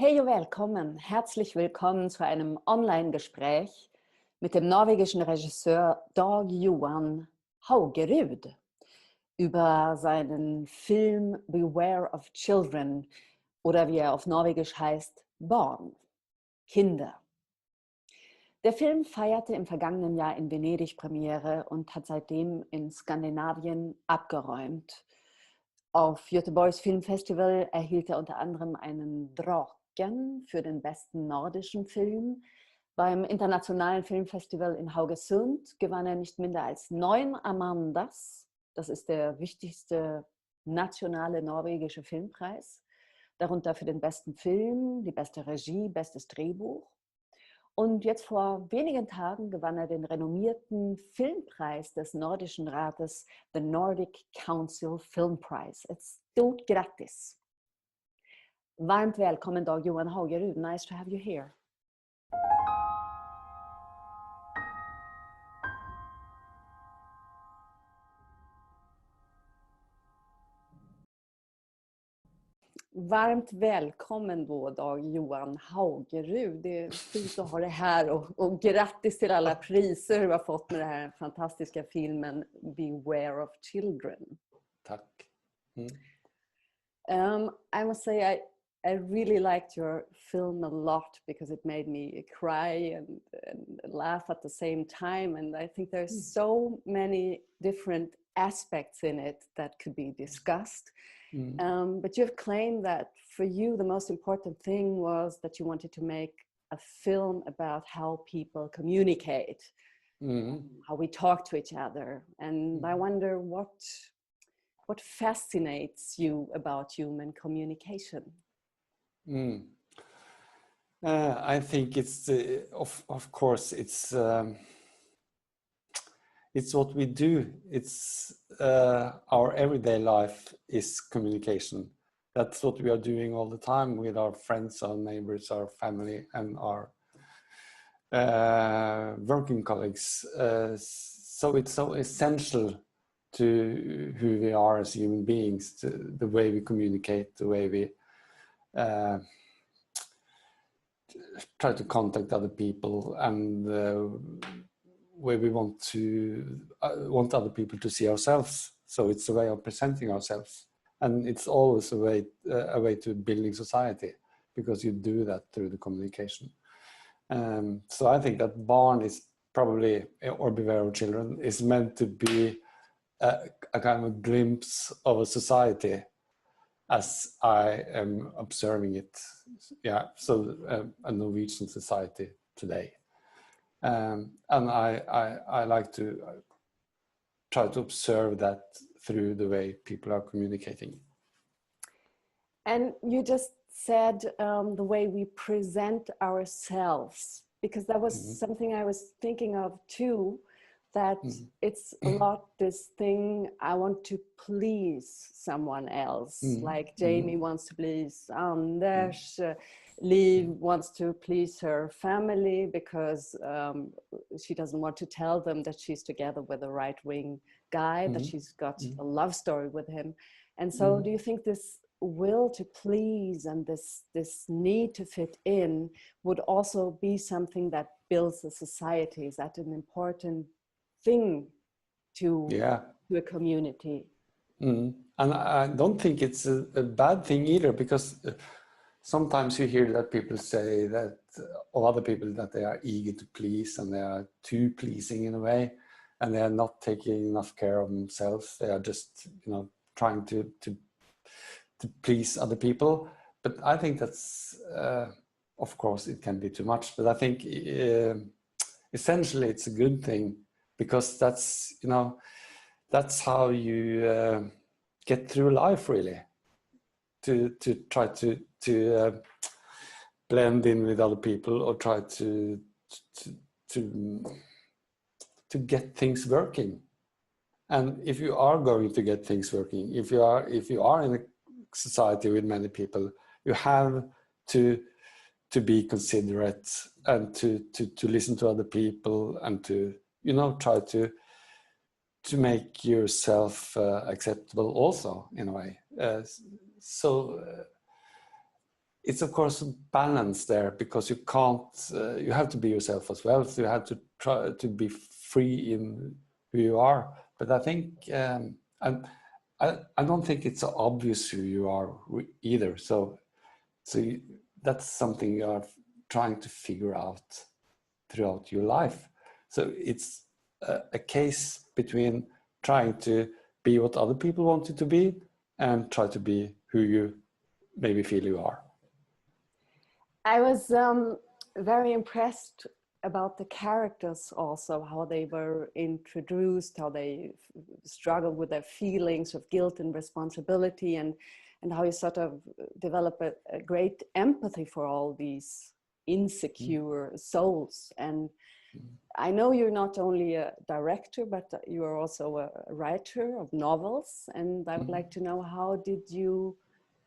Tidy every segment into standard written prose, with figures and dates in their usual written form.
Hej och välkommen, herzlich willkommen zu einem Online-Gespräch mit dem norwegischen Regisseur Dag Johan Haugerud über seinen Film Beware of Children oder wie er auf Norwegisch heißt, Barn, Kinder. Der Film feierte im vergangenen Jahr in Venedig Premiere und hat seitdem in Skandinavien abgeräumt. Auf Göteborgs Filmfestival erhielt er unter anderem einen Draken für den besten nordischen Film. Beim Internationalen Filmfestival in Haugesund gewann er nicht minder als 9 Amandas. Das ist der wichtigste nationale norwegische Filmpreis. Darunter für den besten Film, die beste Regie, bestes Drehbuch. Und jetzt vor wenigen Tagen gewann er den renommierten Filmpreis des Nordischen Rates, the Nordic Council Film Prize. Ett stort grattis! Varmt välkommen Dag Johan Haugerud, nice to have you here. Varmt välkommen då Dag Johan Haugerud. Det är fint att ha dig här och grattis till alla priser du har fått med den här fantastiska filmen Beware of Children. Tack. I must say I really liked your film a lot because it made me cry and laugh at the same time, and I think there's so many different aspects in it that could be discussed. But you've claimed that for you the most important thing was that you wanted to make a film about how people communicate, how we talk to each other. And I wonder what fascinates you about human communication? I think it's of course it's what we do. It's our everyday life is communication. That's what we are doing all the time with our friends, our neighbors, our family, and our working colleagues. So it's so essential to who we are as human beings, the way we communicate, the way we try to contact other people, and where we want other people to see ourselves. So it's a way of presenting ourselves, and it's always a way to building society, because you do that through the communication. So I think that Barn is probably, or Beware of Children, is meant to be a kind of glimpse of a society as I am observing it. Yeah, so a Norwegian society today. And I like to try to observe that through the way people are communicating. And you just said the way we present ourselves, because that was something I was thinking of too, that it's a lot this thing, I want to please someone else, like Jamie wants to please Anders, Liv wants to please her family because she doesn't want to tell them that she's together with a right-wing guy, that she's got a love story with him. And so do you think this will to please and this need to fit in would also be something that builds a society? Is that an important thing to a community? And I don't think it's a bad thing either, because sometimes you hear that people say that, or other people, that they are eager to please and they are too pleasing in a way, and they are not taking enough care of themselves. They are just, trying to please other people. But I think that's, of course, it can be too much. But I think essentially it's a good thing, because that's, that's how you get through life, really, to try to blend in with other people, or try to get things working. And if you are going to get things working, if you are in a society with many people, you have to be considerate and to listen to other people, and to try to make yourself acceptable also, in a way. So it's of course a balance there, because you can't, you have to be yourself as well. So you have to try to be free in who you are. But I think, I don't think it's so obvious who you are either. So that's something you are trying to figure out throughout your life. So it's a case between trying to be what other people want you to be and try to be who you maybe feel you are. I was very impressed about the characters also, how they were introduced, how they struggled with their feelings of guilt and responsibility, and how you sort of develop a great empathy for all these insecure souls. And I know you're not only a director, but you are also a writer of novels. And I would like to know, how did you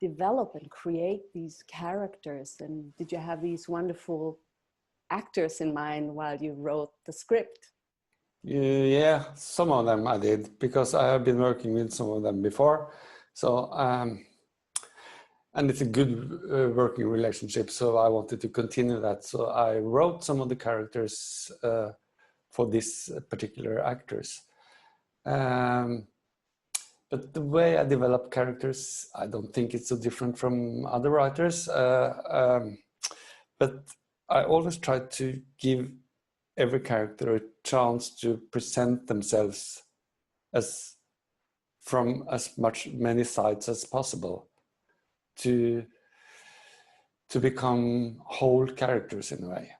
develop and create these characters? And did you have these wonderful actors in mind while you wrote the script? Yeah, some of them I did, because I have been working with some of them before. So, and it's a good working relationship, so I wanted to continue that. So I wrote some of the characters for this particular actors. But the way I develop characters, I don't think it's so different from other writers. But I always try to give every character a chance to present themselves as from as many sides as possible, to become whole characters in a way.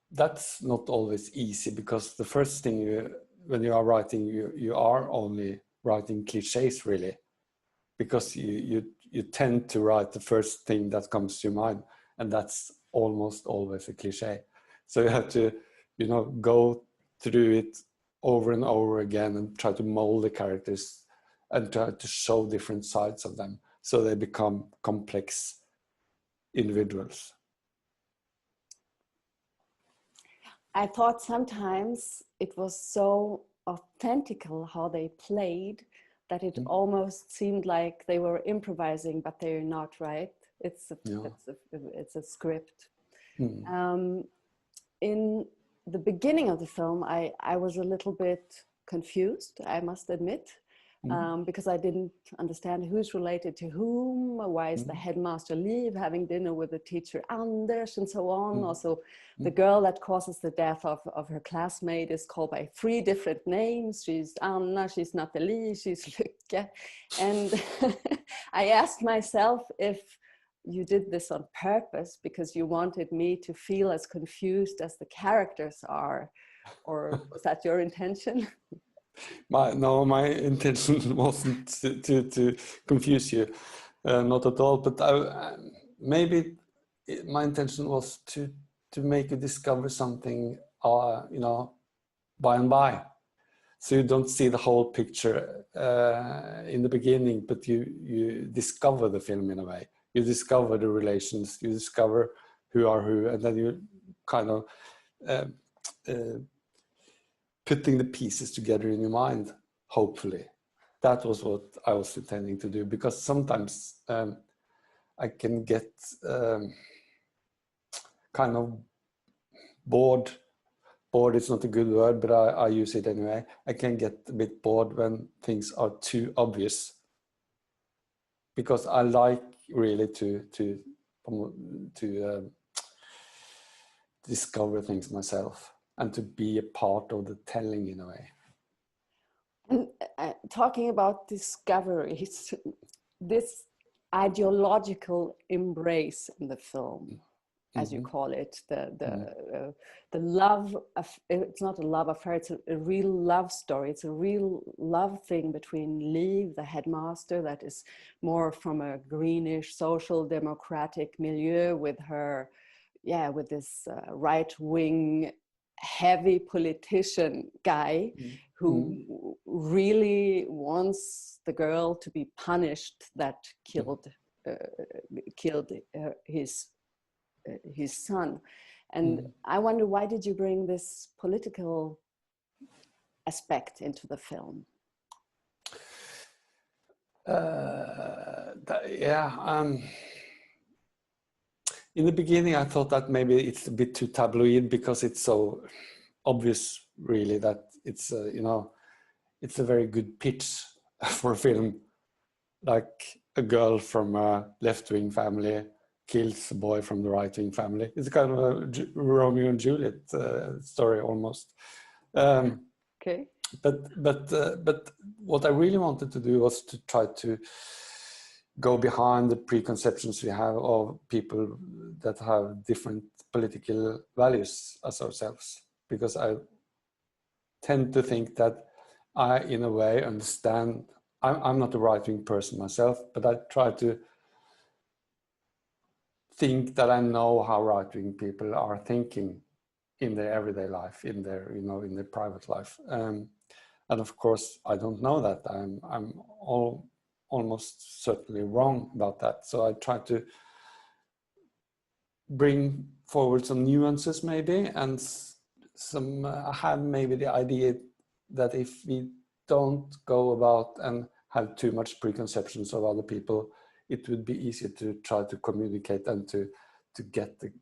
That's not always easy, because the first thing when you are writing, you are only writing cliches really, because you tend to write the first thing that comes to your mind, and that's almost always a cliche. So you have to, go through it over and over again and try to mold the characters and try to show different sides of them, so they become complex individuals. I thought sometimes it was so authentical how they played that it almost seemed like they were improvising, but they're not, right? It's a script. In the beginning of the film, I was a little bit confused, I must admit, because I didn't understand who's related to whom. Why is the headmaster Liv having dinner with the teacher Anders, and so on. Also, the girl that causes the death of her classmate is called by 3 different names. She's Anna, she's Nathalie, she's Lykke. And I asked myself if you did this on purpose because you wanted me to feel as confused as the characters are, or was that your intention? No, my intention wasn't to confuse you, not at all. But maybe my intention was to make you discover something, by and by. So you don't see the whole picture in the beginning, but you discover the film in a way. You discover the relations, you discover who are who, and then you kind of putting the pieces together in your mind, hopefully. That was what I was intending to do, because sometimes I can get kind of bored. Bored is not a good word, but I use it anyway. I can get a bit bored when things are too obvious, because I like really to discover things myself and to be a part of the telling in a way. And talking about discoveries, this ideological embrace in the film, as you call it, the love of, it's not a love affair, it's a real love story. It's a real love thing between Liv, the headmaster, that is more from a greenish social democratic milieu, with her, with this right-wing heavy politician guy who really wants the girl to be punished that killed his son. And I wonder, why did you bring this political aspect into the film? In the beginning, I thought that maybe it's a bit too tabloid because it's so obvious, really, that it's it's a very good pitch for a film, like a girl from a left-wing family kills a boy from the right-wing family. It's kind of a Romeo and Juliet story almost. Okay. But what I really wanted to do was to try to go behind the preconceptions we have of people that have different political values as ourselves, because I tend to think that I, in a way, understand. I'm not a right-wing person myself, but I try to think that I know how right-wing people are thinking in their everyday life, in their in their private life, and of course I don't know that. I'm almost certainly wrong about that. So I try to bring forward some nuances maybe, and some I have maybe the idea that if we don't go about and have too much preconceptions of other people, it would be easier to try to communicate and to get the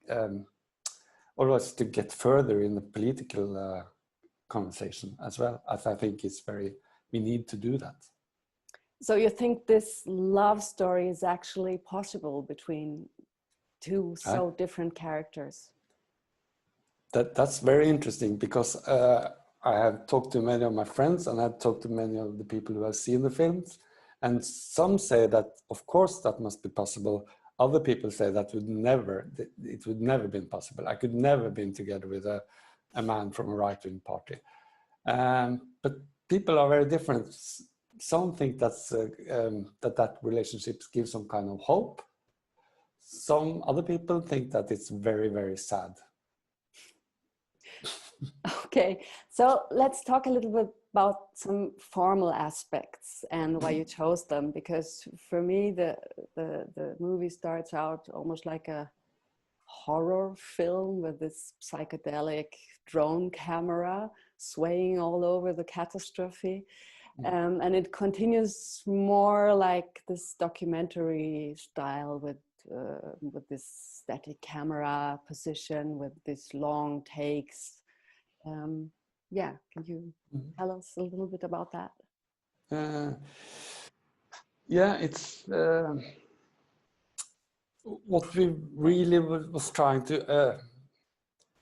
always to get further in the political conversation as well. As I think it's we need to do that. So you think this love story is actually possible between two so different characters? That's very interesting, because I have talked to many of my friends, and I've talked to many of the people who have seen the films, and some say that of course that must be possible. Other people say that it would never been possible. I could never been together with a man from a right-wing party. But people are very different. Some think that's that relationship gives some kind of hope. Some other people think that it's very, very sad. Okay, so let's talk a little bit about some formal aspects and why you chose them, because for me the movie starts out almost like a horror film with this psychedelic drone camera swaying all over the catastrophe. And it continues more like this documentary style with this static camera position, with these long takes. Yeah, can you tell us a little bit about that? Yeah, it's what we really was trying to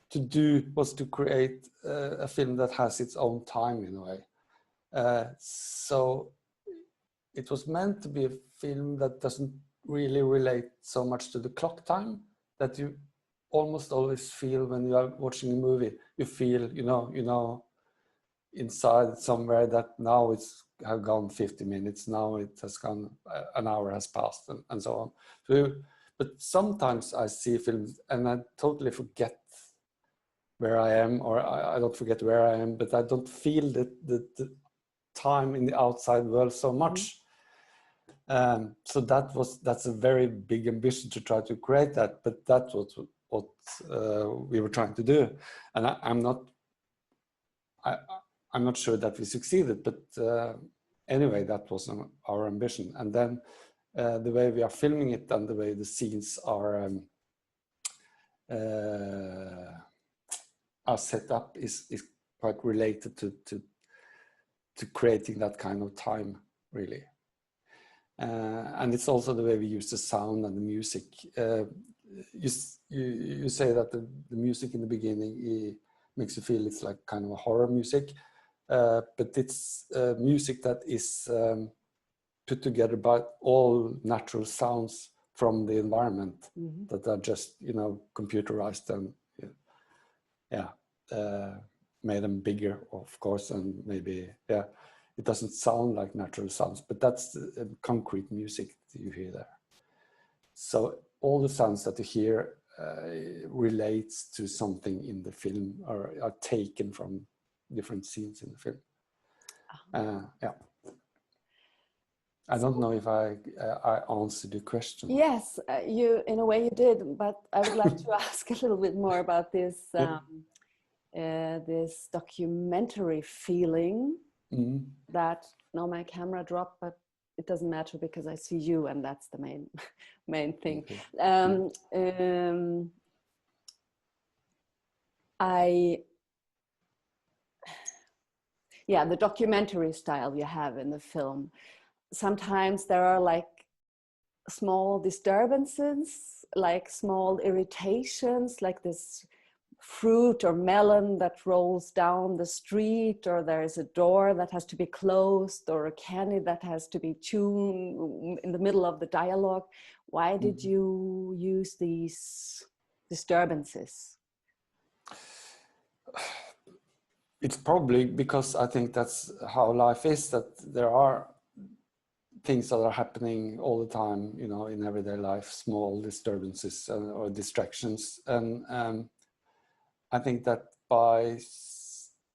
do was to create a film that has its own time in a way. So it was meant to be a film that doesn't really relate so much to the clock time, that you almost always feel when you are watching a movie, you feel, you know, inside somewhere that now it's have gone 50 minutes, now it has gone, an hour has passed, and so on. So, but sometimes I see films and I totally forget where I am, or I don't forget where I am, but I don't feel the time in the outside world so much. So that's a very big ambition to try to create that, but that's what we were trying to do, and I'm not sure that we succeeded, but anyway, that was our ambition. And then the way we are filming it and the way the scenes are set up is quite related to creating that kind of time, really. And it's also the way we use the sound and the music. You say that the music in the beginning makes you feel it's like kind of a horror music, but it's music that is put together by all natural sounds from the environment that are just, you know, computerized and made them bigger, of course, and maybe it doesn't sound like natural sounds, but that's the concrete music that you hear there. So all the sounds that you hear relates to something in the film, or are taken from different scenes in the film. I don't know if I answered the question. Yes, you, in a way you did, but I would like to ask a little bit more about this this documentary feeling that now my camera dropped, but it doesn't matter because I see you, and that's the main thing. Okay. The documentary style you have in the film, sometimes there are like small disturbances, like small irritations, like this fruit or melon that rolls down the street, or there is a door that has to be closed, or a candy that has to be tuned in the middle of the dialogue. Why did you use these disturbances? It's probably because I think that's how life is, that there are things that are happening all the time, you know, in everyday life, small disturbances or distractions. And I think that by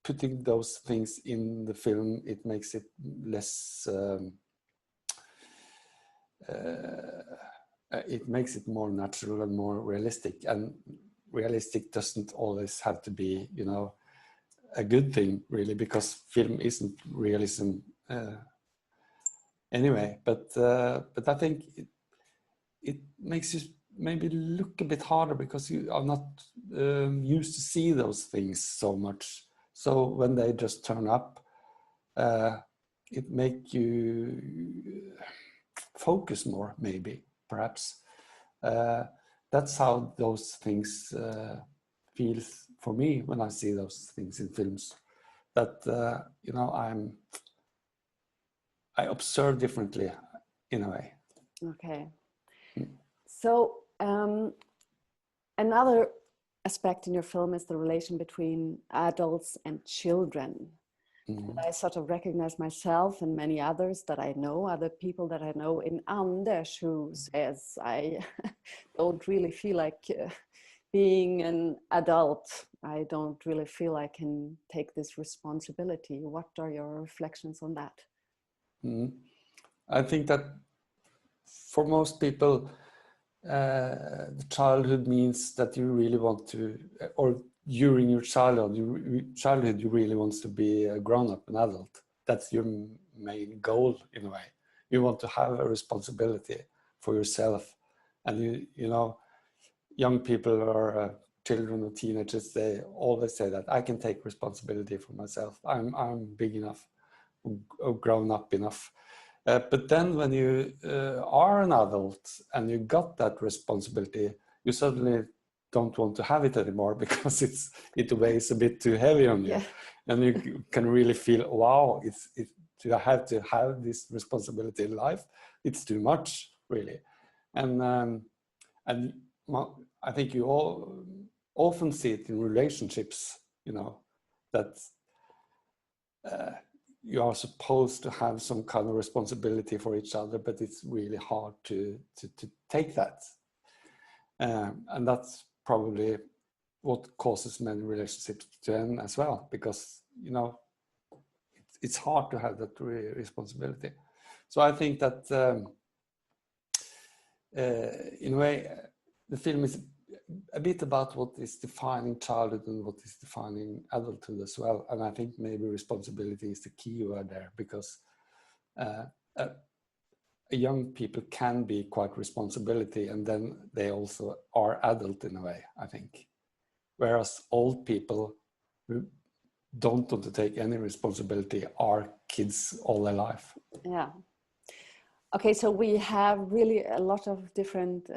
putting those things in the film, it makes it less, it makes it more natural and more realistic. And realistic doesn't always have to be, you know, a good thing, really, because film isn't realism anyway. But I think it makes you maybe look a bit harder because you are not used to see those things so much. So when they just turn up, it makes you focus more, maybe, perhaps. That's how those things feel for me when I see those things in films. That you know, I observe differently in a way. Okay. So another aspect in your film is the relation between adults and children. And I sort of recognize myself and many others that I know, other people that I know, in Anders, who says, I don't really feel like being an adult. I don't really feel I can take this responsibility. What are your reflections on that? I think that for most people, childhood means that you really want to, or during your childhood, you really want to be a grown-up, an adult. That's your main goal in a way. You want to have a responsibility for yourself, and you know, young people or children or teenagers, they always say that I can take responsibility for myself. I'm big enough, or grown up enough. But then when you are an adult and you got that responsibility, you suddenly don't want to have it anymore because it weighs a bit too heavy on you. Yeah. And you can really feel, wow, I have to have this responsibility in life. It's too much, really. And I think you all often see it in relationships, you know, that you are supposed to have some kind of responsibility for each other, but it's really hard to take that. And that's probably what causes many relationships to end as well, because, you know, it's hard to have that responsibility. So I think that in a way, the film is a bit about what is defining childhood and what is defining adulthood as well. And I think maybe responsibility is the key word there, because young people can be quite responsibility, and then they also are adult in a way, I think. Whereas old people who don't want to take any responsibility are kids all their life. Yeah. Okay, so we have really a lot of different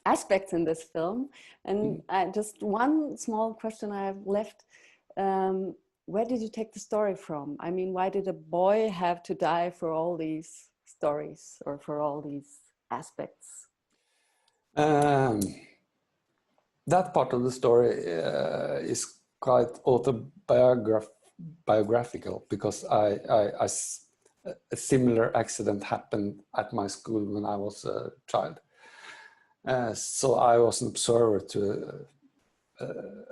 aspects in this film, and just one small question I have left. Where did you take the story from? I mean, why did a boy have to die for all these stories, or for all these aspects? That part of the story is quite autobiographical, because a similar accident happened at my school when I was a child. So I was an observer to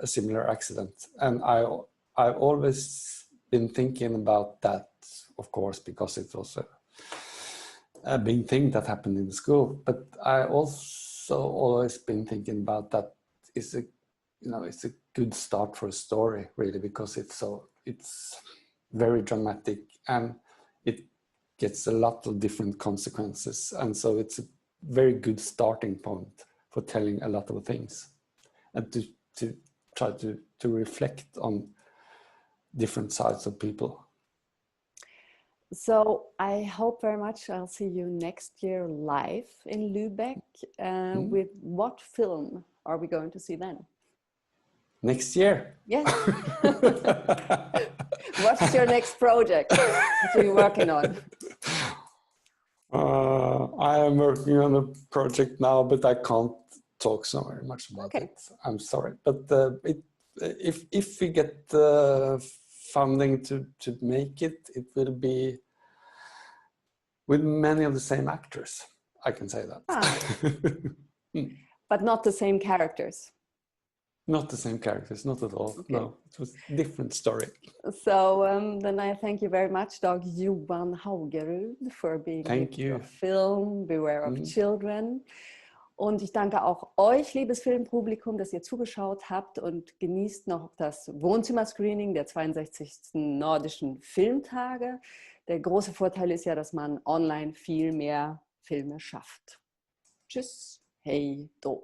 a similar accident, and I've always been thinking about that, of course, because it was a big thing that happened in the school. But I also always been thinking about that it's a good start for a story, really, because it's very dramatic, and it gets a lot of different consequences. And so it's a very good starting point for telling a lot of things and to try to reflect on different sides of people. So I hope very much I'll see you next year live in Lübeck. With what film are we going to see then? Next year? Yes. What's your next project? What are you working on? I am working on a project now, but I can't talk so very much about it. I'm sorry, but if we get funding to make it, it will be with many of the same actors. I can say that. But not the same characters. Not the same characters, not at all. Okay. No, it was a different story. So then I thank you very much, Dag Johan Haugerud, for being in your film, Beware of Children. Und ich danke auch euch, liebes Filmpublikum, dass ihr zugeschaut habt und genießt noch das Wohnzimmerscreening der 62. Nordischen Filmtage. Der große Vorteil ist ja, dass man online viel mehr Filme schafft. Tschüss, hey, do.